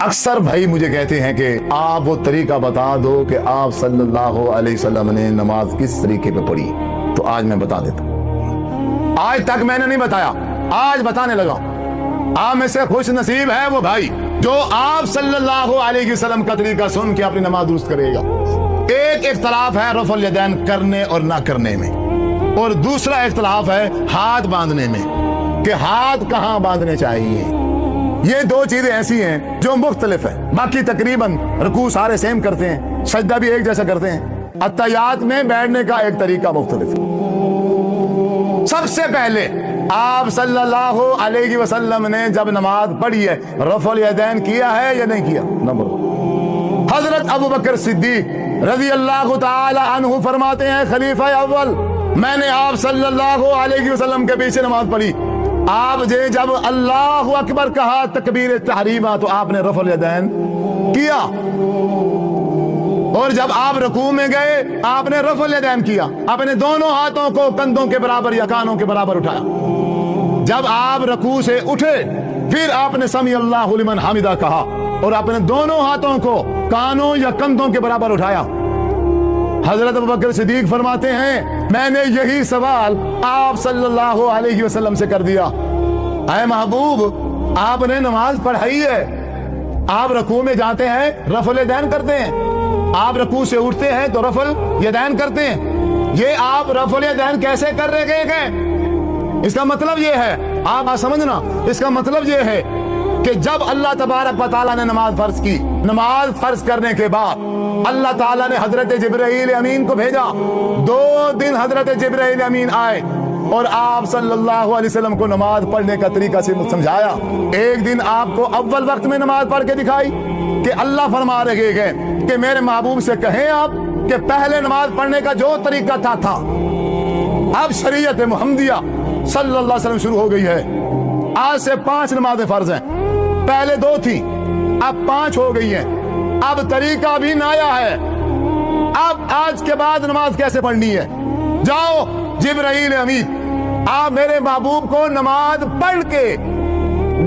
اکثر بھائی مجھے کہتے ہیں کہ آپ وہ طریقہ بتا دو کہ آپ صلی اللہ علیہ وسلم نے نماز کس طریقے پہ پڑھی. تو آج میں بتا دیتا ہوں. آج تک میں نے نہیں بتایا, آج بتانے لگا. آپ میں سے خوش نصیب ہے وہ بھائی جو آپ صلی اللہ علیہ وسلم کا طریقہ سن کے اپنی نماز درست کرے گا. ایک اختلاف ہے رفع الیدین کرنے اور نہ کرنے میں, اور دوسرا اختلاف ہے ہاتھ باندھنے میں کہ ہاتھ کہاں باندھنے چاہیے. یہ دو چیزیں ایسی ہیں جو مختلف ہیں. باقی تقریباً رکوع سارے سیم کرتے ہیں, سجدہ بھی ایک جیسا کرتے ہیں. اتحیات میں بیٹھنے کا ایک طریقہ مختلف ہے. سب سے پہلے آپ صلی اللہ علیہ وسلم نے جب نماز پڑھی ہے رفع الیدین کیا ہے یا نہیں کیا؟ نمبر حضرت ابوبکر صدیق رضی اللہ تعالی عنہ فرماتے ہیں خلیفہ اول, میں نے آپ صلی اللہ علیہ وسلم کے پیچھے نماز پڑھی. آپ جب اللہ اکبر کہا تکبیر تحریمہ تو آپ نے رفع الیدین کیا, اور جب آپ رکوع میں گئے آپ نے رفع الیدین کیا. اپنے دونوں ہاتھوں کو کندھوں کے برابر یا کانوں کے برابر اٹھایا. جب آپ رکوع سے اٹھے پھر آپ نے سمی اللہ لمن حمدہ کہا اور اپنے دونوں ہاتھوں کو کانوں یا کندھوں کے برابر اٹھایا. حضرت ابوبکر صدیق فرماتے ہیں میں نے یہی سوال آپ صلی اللہ علیہ وسلم سے کر دیا, اے محبوب آپ نے نماز پڑھائی ہے, آپ رکوع میں جاتے ہیں رفع الیدین کرتے ہیں, آپ رکوع سے اٹھتے ہیں تو رفع الیدین کرتے ہیں, یہ آپ رفع الیدین کیسے کر رہے گئے؟ اس کا مطلب یہ ہے, آپ سمجھنا, اس کا مطلب یہ ہے کہ جب اللہ تبارک و تعالیٰ نے نماز فرض کی, نماز فرض کرنے کے بعد اللہ تعالیٰ نے حضرت جبرائیل امین کو بھیجا. 2 دن حضرت جبرائیل امین آئے اور آپ صلی اللہ علیہ وسلم کو نماز پڑھنے کا طریقہ سے سمجھایا. ایک دن آپ کو اول وقت میں نماز پڑھ کے دکھائی کہ اللہ فرما رہے ہیں کہ میرے محبوب سے کہیں آپ کہ پہلے نماز پڑھنے کا جو طریقہ تھا اب شریعت محمدیہ صلی اللہ علیہ وسلم شروع ہو گئی ہے. آج سے 5 نمازیں فرض ہیں, پہلے 2 تھیں اب 5 ہو گئی ہیں. اب طریقہ بھی نیا ہے. اب آج کے بعد نماز کیسے پڑھنی ہے؟ جاؤ جبرائیل امین آپ میرے محبوب کو نماز پڑھ کے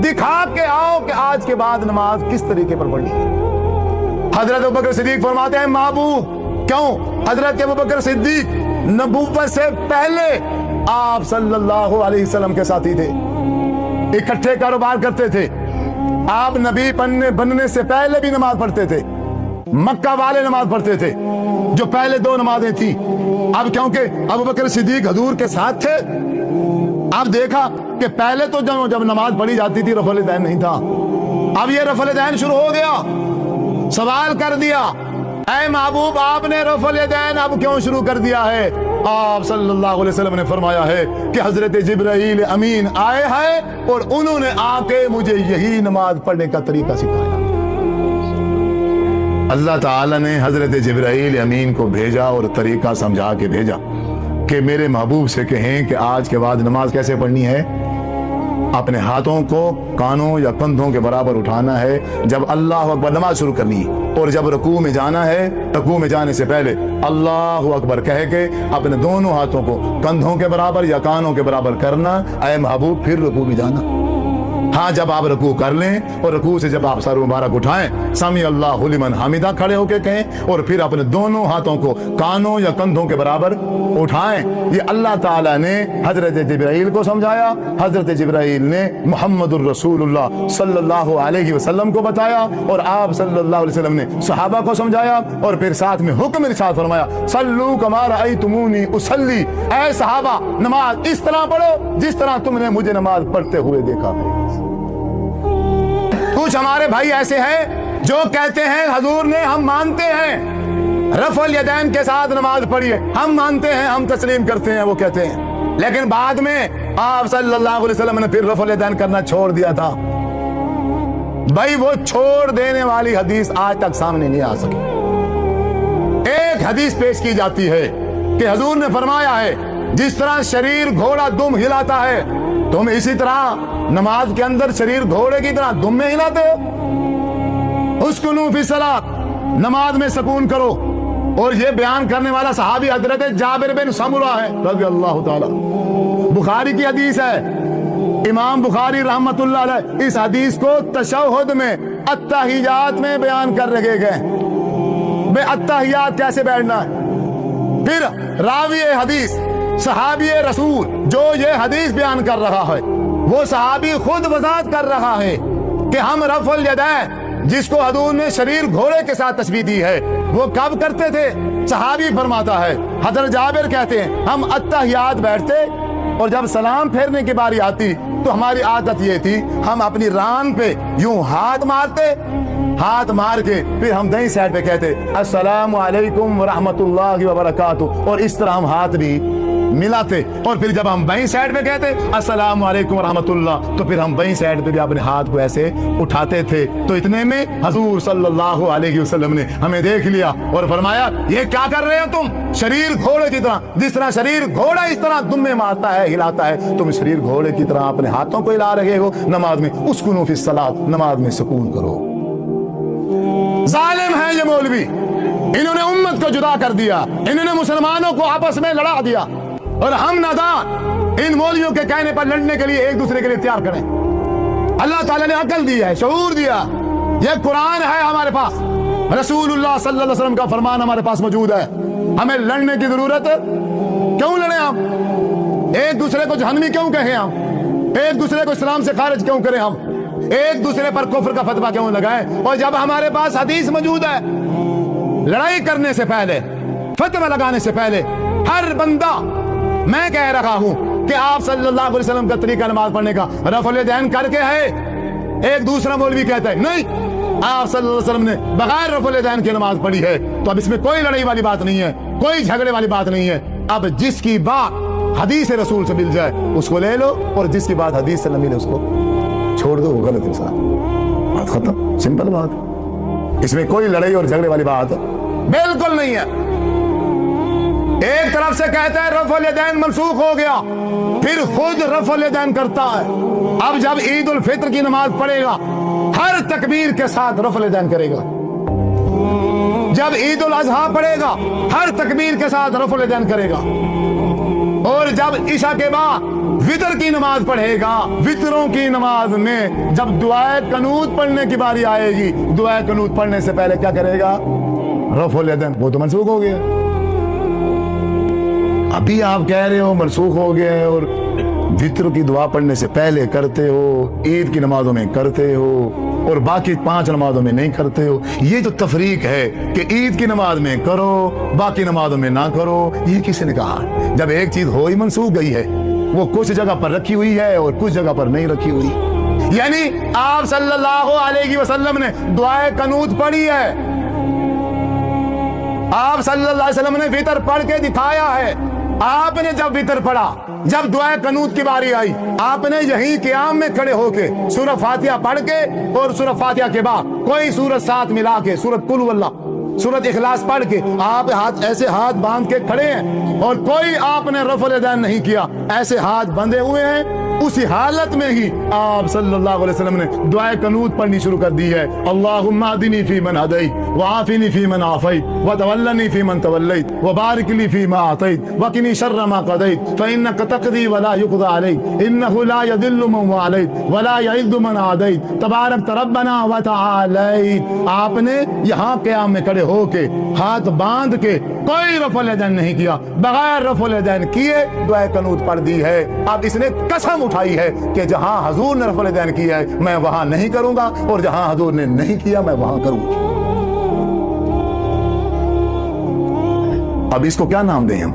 دکھا کے آؤ کہ آج کے بعد نماز کس طریقے پر پڑھنی ہے. حضرت ابوبکر صدیق فرماتے ہیں محبوب کیوں؟ حضرت ابوبکر صدیق نبوت سے پہلے آپ صلی اللہ علیہ وسلم کے ساتھی تھے, اکٹھے کاروبار کرتے تھے. آپ نبی بننے سے پہلے بھی نماز پڑھتے تھے. مکہ والے نماز پڑھتے تھے جو پہلے 2 نمازیں تھیں. اب کیونکہ ابوبکر صدیق حضور کے ساتھ تھے, اب دیکھا کہ پہلے تو جب نماز پڑھی جاتی تھی رفع الیدین نہیں تھا, اب یہ رفع الیدین شروع ہو گیا. سوال کر دیا اے محبوب آپ نے رفع الیدین اب کیوں شروع کر دیا ہے؟ آپ صلی اللہ علیہ وسلم نے فرمایا ہے کہ حضرت جبرائیل امین آئے ہیں اور انہوں نے آ کے مجھے یہی نماز پڑھنے کا طریقہ سکھایا. اللہ تعالیٰ نے حضرت جبرائیل امین کو بھیجا اور طریقہ سمجھا کے بھیجا کہ میرے محبوب سے کہیں کہ آج کے بعد نماز کیسے پڑھنی ہے. اپنے ہاتھوں کو کانوں یا کندھوں کے برابر اٹھانا ہے جب اللہ اکبر نماز شروع کرنی ہے, اور جب رکوع میں جانا ہے رکوع میں جانے سے پہلے اللہ اکبر کہہ کے اپنے دونوں ہاتھوں کو کندھوں کے برابر یا کانوں کے برابر کرنا. اے محبوب پھر رکوع میں جانا. ہاں جب آپ رکوع کر لیں اور رکوع سے جب آپ سر مبارک اٹھائیں سمی اللہ لمن حمدہ کھڑے ہو کے کہیں اور پھر اپنے دونوں ہاتھوں کو کانوں یا کندھوں کے برابر اٹھائیں. یہ اللہ تعالیٰ نے حضرت جبرائیل کو سمجھایا, حضرت جبرائیل نے محمد الرسول اللہ صلی اللہ علیہ وسلم کو بتایا, اور آپ صلی اللہ علیہ وسلم نے صحابہ کو سمجھایا, اور پھر ساتھ میں حکم ارشاد فرمایا صلو کما رأیتمونی اصلی, اے صحابہ نماز اس طرح پڑھو جس طرح تم نے مجھے نماز پڑھتے ہوئے دیکھا ہے. کچھ ہمارے بھائی ایسے ہیں جو کہتے ہیں حضور نے ہم مانتے ہیں رفع الیدین کے ساتھ نماز پڑھی ہے, ہم مانتے ہیں, ہم تسلیم کرتے ہیں, وہ کہتے ہیں, لیکن بعد میں آپ صلی اللہ علیہ وسلم نے پھر رفع الیدین کرنا چھوڑ دیا تھا. بھائی وہ چھوڑ دینے والی حدیث آج تک سامنے نہیں آ سکی. ایک حدیث پیش کی جاتی ہے کہ حضور نے فرمایا ہے جس طرح شریر گھوڑا دم ہلاتا ہے تم اسی طرح نماز کے اندر شریر گھوڑے کی طرح دم میں ہلاتے ہو. اسکنوا فی الصلاۃ, نماز میں سکون کرو. اور یہ بیان کرنے والا صحابی حضرت جابر بن سمرہ ہے رضی اللہ تعالی. بخاری کی حدیث ہے, امام بخاری رحمت اللہ علیہ اس حدیث کو تشہد میں अत्तहियात में बयान कर रखे गए। बे अत्तहियात कैसे बैठना है। फिर रावी हदीस सहाबी रसूल जो ये हदीस बयान कर रहा है, वो सहाबी खुद वजाहत कर रहा है कि हम रफ़ुल यदैन, जिसको हजूर ने शरीर घोड़े के साथ तशबीह दी है, वो कब करते थे। सहाबी फरमाता है, हज़रत जाबिर कहते हैं, हम अत्तहियात बैठते और जब सलाम फेरने की बारी आती तो हमारी आदत ये थी, हम अपनी रान पे यूं हाथ मारते, हाथ मार के फिर हम दाईं साइड पे कहते अस्सलामु अलैकुम व रहमतुल्लाहि व बरकातुहू, और इस तरह हम हाथ भी मिलाते। और फिर जब हम बाईं साइड पे कहते अस्सलामु अलैकुम व रहमतुल्लाह, तो फिर हम बाईं साइड पे भी अपने हाथ को ऐसे उठाते थे। तो इतने में हजूर सल्लल्लाहु अलैहि वसल्लम ने हमें देख लिया और फरमाया, ये क्या कर रहे हो तुम, शरीर घोड़े की तरह, जिस तरह शरीर घोड़ा इस तरह दुम्मे मारता है, हिलाता है, तुम शरीर घोड़े की तरह अपने हाथों को हिला रहे हो नमाज में। उस्कुनू फिस सलात, नमाज में सुकून करो। जालिम है ये मौलवी, इन्होंने उम्मत को जुदा कर दिया, इन्होंने मुसलमानों को आपस में लड़ा दिया, और हम नादान इन मौलवियों के कहने पर लड़ने के लिए एक दूसरे के लिए तैयार करें। अल्लाह ताला ने अकल दी है, शऊर दिया, ये कुरान है हमारे पास, रसूलुल्लाह सल्लल्लाहु अलैहि वसल्लम का फरमान हमारे पास मौजूद है। हमें लड़ने की जरूरत है, क्यों लड़े हम, एक दूसरे को जहन्नमी क्यों कहें हम, एक दूसरे को इस्लाम से खारिज क्यों करें हम, एक दूसरे पर कुफ्र का फतवा क्यों लगाएं। और जब हमारे पास हदीस मौजूद है, लड़ाई करने से पहले, फतवा लगाने से पहले हर बंदा, मैं कह रहा हूं कि आप सल्लल्लाहु अलैहि वसल्लम का तरीका नमाज पढ़ने का रफ़ुल यदैन करके है। एक दूसरा मौलवी कहता है नहीं, आप सल्लल्लाहु अलैहि वसल्लम ने बगैर रफ़ुल यदैन की नमाज पढ़ी है। तो अब इसमें कोई लड़ाई वाली बात नहीं है, कोई झगड़े वाली बात नहीं है। अब जिसकी बात हदीस रसूल से मिल जाए उसको ले लो, और जिसकी बात हदीस से न मिले उसको छोड़ दो, वो गलत इंसान, बात खत्म, सिंपल बात। इसमें कोई लड़ाई और झगड़े वाली बात बिल्कुल नहीं है। एक तरफ से कहता है रफ़ुल यदैन मनसूख हो गया, फिर खुद रफ़ुल यदैन करता है। अब जब ईद उल फित्र की नमाज पढ़ेगा, हर तकबीर के साथ रफ़ुल यदैन करेगा। जब ईद उल अज़हा पढ़ेगा, हर तकबीर के साथ रफ़ुल यदैन करेगा। और जब इशा के बाद वितर की नमाज पढ़ेगा, वितरों की नमाज में जब दुआए कनूत पढ़ने की बारी आएगी, दुआए कनूत पढ़ने से पहले क्या करेगा, रफ़ुल यदैन। वो तो मनसूख हो गया। अभी आप कह रहे हो मनसूख हो गया है, और वित्र की दुआ पढ़ने से पहले करते हो, ईद की नमाजों में करते हो, और बाकी 5 नमाजों में नहीं करते हो। ये जो तफरीक है कि ईद की नमाज में करो, बाकी नमाजों में ना करो, ये किसने कहा। जब एक चीज हो ही मनसूख गई है, वो कुछ जगह पर रखी हुई है और कुछ जगह पर नहीं रखी हुई। यानी आप सल्लल्लाहु अलैहि वसल्लम ने दुआए कनूत पढ़ी है, आप सल्लल्लाहु अलैहि वसल्लम ने वितर पढ़ के दिखाया है। आपने जब वितर पढ़ा, जब दुआ कनूत की बारी आई, आपने यहीं क़ियाम में खड़े होके सूरह फातिहा पढ़ के, और सूरह फातिहा के बाद कोई सूरत साथ मिला के, सूरत कुल वल्लाह, सूरत इखलास पढ़ के आप हाथ ऐसे हाथ बांध के खड़े हैं, और कोई आपने रफ़ुल यदैन नहीं किया, ऐसे हाथ बंधे हुए हैं। उसी हालत में ही आप सल्लल्लाहु अलैहि वसल्लम ने दुआए कनूत पढ़नी शुरू कर दी है। अल्लाहुम्मा अहदिनी फीमन हदैत, व आफिनी फीमन आफैत, व तवल्लनी फीमन तवल्लैत, व बारिक ली फीमा आतैत, व क़िनी शर्र मा क़दैत, फ़इन्नका तक़दी व ला युक़दा अलैक, इन्नहु ला यज़िल्लु मन वालैत, व ला यइज़्ज़ु मन आदैत, तबारक रब्बना व तआलैत। आपने यहाँ क़याम में खड़े होके हाथ बांध के कोई रफ़ुल यदैन नहीं किया, बगैर रफ़ुल यदैन किए दुआए कनूत पढ़ दी है। अब इसने कसम उठाई है कि जहां हजूर ने रफ़ुल यदैन किया है मैं वहां नहीं करूंगा, और जहां हजूर ने नहीं किया मैं वहां करूंगा। अब इसको क्या नाम दें हम,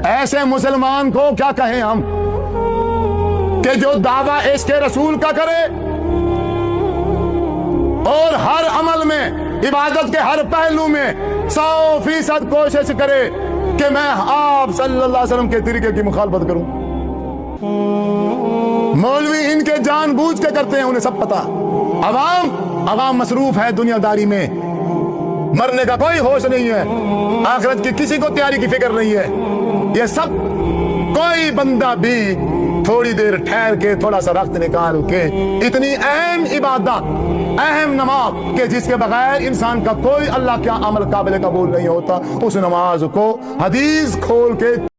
ऐसे मुसलमान को क्या कहें हम कि जो दावा इसके रसूल का करे और हर अमल में, इबादत के हर पहलू में 100% कोशिश करे कि मैं आप सल्लल्लाहु अलैहि वसल्लम के तरीके की मुखालफत करूं। मौलवी इनके जानबूझ के करते हैं, उन्हें सब पता। अवाम मसरूफ है दुनियादारी में, मरने का कोई होश नहीं है, आखिरत की किसी को तैयारी की फिक्र नहीं है। ये सब कोई बंदा भी थोड़ी देर ठहर के थोड़ा सा वक्त निकाल के इतनी अहम इबादत, अहम नमाज के जिसके बगैर इंसान का कोई अल्लाह का अमल काबिल कबूल नहीं होता, उस नमाज को हदीस खोल के